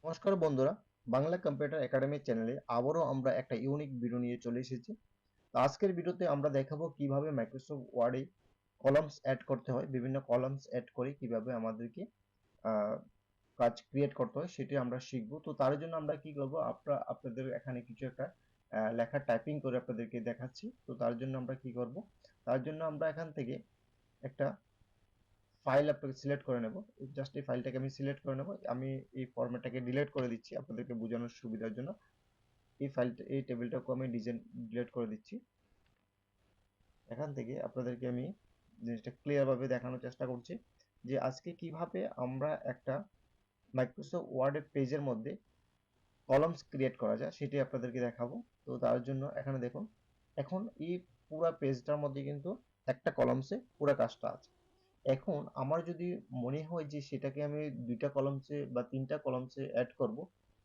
নমস্কার বন্ধুরা, Bangla computer academy চ্যানেলে আবারও আমরা একটা ইউনিক ভিডিও নিয়ে চলে এসেছি। তো আজকের ভিডিওতে আমরা দেখাবো কিভাবে মাইক্রোসফট ওয়ার্ডে কলামস অ্যাড করতে হয়, বিভিন্ন কলামস অ্যাড করে কিভাবে আমাদেরকে আহ, কাজ ক্রিয়েট করতে হয় সেটি আমরা শিখবো। তো তার জন্য আমরা কি করব, আপনাদের এখানে কিছু একটা লেখা টাইপিং করে আপনাদেরকে দেখাচ্ছি। তো তার জন্য আমরা কি করব, তার জন্য আমরা এখান থেকে একটা ফাইল আপনাকে সিলেক্ট করে নেব। জাস্ট এই ফাইলটাকে আমি সিলেক্ট করে নেব। আমি এই ফরম্যাটটাকে ডিলিট করে দিচ্ছি আপনাদেরকে বোঝানোর সুবিধার জন্য। এই ফাইলটা, এই টেবিলটাকে আমি ডিলিট করে দিচ্ছি। এখান থেকে আপনাদেরকে আমি জিনিসটা ক্লিয়ার ভাবে দেখানোর চেষ্টা করছি যে আজকে কিভাবে আমরা একটা মাইক্রোসফট ওয়ার্ডের পেজের মধ্যে কলামস ক্রিয়েট করা যায় সেটি আপনাদেরকে দেখাবো। তো তার জন্য এখানে দেখুন, এখন এই পুরো পেজটার মধ্যে কিন্তু একটা কলামসে পুরো কাজটা আছে। এখন আমার যদি মনে হয় যে সেটাকে আমি দুইটা কলামসে বা তিনটা কলামসে অ্যাড করব,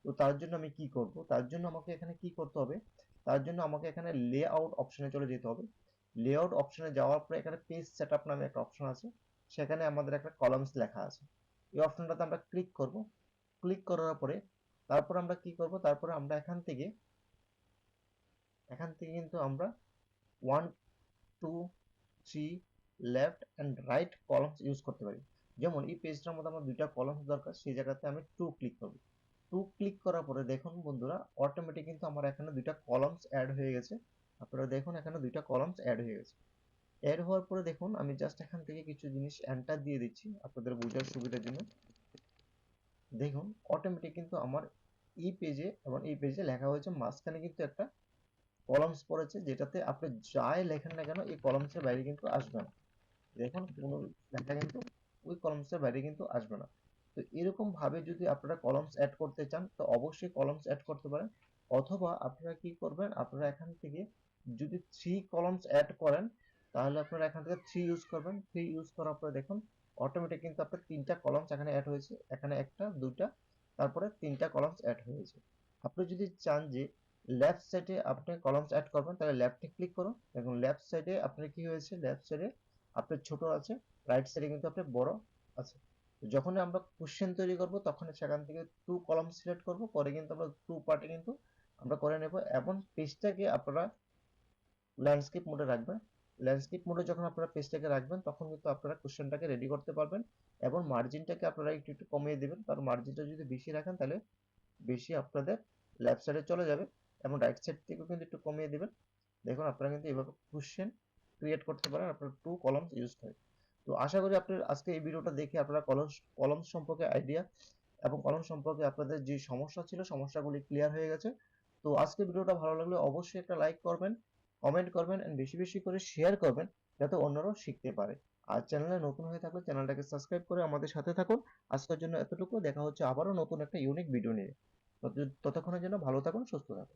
তো তার জন্য আমি কি করব, তার জন্য আমাকে এখানে কি করতে হবে, তার জন্য আমাকে এখানে লেআউট অপশনে চলে যেতে হবে। লেআউট অপশনে যাওয়ার পরে এখানে পেজ সেটআপ নামে একটা অপশন আছে, সেখানে আমাদের একটা কলামস লেখা আছে। এই অপশনটাতে আমরা ক্লিক করব। ক্লিক করার পরে তারপর আমরা কি করব, তারপরে আমরা এখান থেকে কিন্তু আমরা 1 2 3 left and right columns use করতে পারি। যেমন এই পেজটার মধ্যে আমার দুইটা কলামস দরকার, সেই জায়গাতে আমি 2 ক্লিক করব। 2 ক্লিক করার পরে দেখুন বন্ধুরা, অটোমেটিক কিন্তু আমার এখানে দুইটা কলামস অ্যাড হয়ে গেছে। আপনারা দেখুন এখানে দুইটা কলামস অ্যাড হয়ে গেছে। অ্যাড হওয়ার পরে দেখুন আমি জাস্ট এখান থেকে কিছু জিনিস এন্টার দিয়ে দিচ্ছি আপনাদের বোঝার সুবিধার জন্য। দেখুন অটোমেটিক কিন্তু আমার এই পেজে লেখা হয়েছে, মাঝখানে কিন্তু একটা কলামস পড়েছে, যেটাতে আপনি যাই লেখেন না কেন এই কলামসের বাইরে কিন্তু আসবে না। দেখুন কোনো লেখা কিন্তু ওই কলামসের বাইরে কিন্তু আসবে না। তো এরকম ভাবে যদি আপনারা কলামস অ্যাড করতে চান তো অবশ্যই কলামস অ্যাড করতে পারেন। অথবা আপনারা কি করবেন, আপনারা এখান থেকে যদি 3 কলামস অ্যাড করেন তাহলে আপনারা এখান থেকে 3 ইউজ করবেন। 3 ইউজ করার পরে দেখুন অটোমেটিক কিন্তু আপনার তিনটা কলামস এখানে অ্যাড হয়েছে, এখানে একটা দুইটা তারপরে তিনটা কলামস অ্যাড হয়েছে। আপনি যদি চান যে লেফট সাইডে আপনি কলামস অ্যাড করবেন তাহলে লেফটে ক্লিক করুন। দেখুন লেফট সাইডে আপনার কি হয়েছে, লেফট সাইডে আপনার ছোট আছে, রাইট সাইডে কিন্তু আপনার বড় আছে। যখন আমরা কোশ্চেন তৈরি করব তখন সেখান থেকে 2 কলাম সিলেক্ট করব, পরে কিন্তু আমরা 2 পার্টে কিন্তু আমরা করে নেব। এবং পেজটাকে আপনারা ল্যান্ডস্কেপ মোডে রাখবেন। ল্যান্ডস্কেপ মোডে যখন আপনারা পেজটাকে রাখবেন তখন কিন্তু আপনারা কোশ্চেনটাকে রেডি করতে পারবেন। এবং মার্জিনটাকে আপনারা একটু একটু কমিয়ে দিবেন, কারণ মার্জিনটা যদি বেশি রাখেন তাহলে বেশি আপনাদের লেফট সাইডে চলে যাবে, এবং রাইট সাইড থেকেও কিন্তু একটু কমিয়ে দিবেন। দেখুন আপনারা কিন্তু এভাবে কোশ্চেন ক্রিয়েট করতে পারেন আপনারা 2 কলামস ইউজ করে। তো আশা করি আপনার আজকে এই ভিডিওটা দেখে আপনারা কলামস সম্পর্কে আইডিয়া এবং কলাম সম্পর্কে আপনাদের যে সমস্যা ছিল সমস্যাগুলি ক্লিয়ার হয়ে গেছে। তো আজকে ভিডিওটা ভালো লাগলে অবশ্যই একটা লাইক করবেন, কমেন্ট করবেন এন্ড বেশি বেশি করে শেয়ার করবেন যাতে অন্যরাও শিখতে পারে। আর চ্যানেলে নতুন হয়ে থাকলে চ্যানেলটাকে সাবস্ক্রাইব করে আমাদের সাথে থাকুন। আজকের জন্য এতটুকু, দেখা হচ্ছে আবারও নতুন একটা ইউনিক ভিডিও নিয়ে। ততক্ষণের জন্য ভালো থাকুন, সুস্থ থাকুন।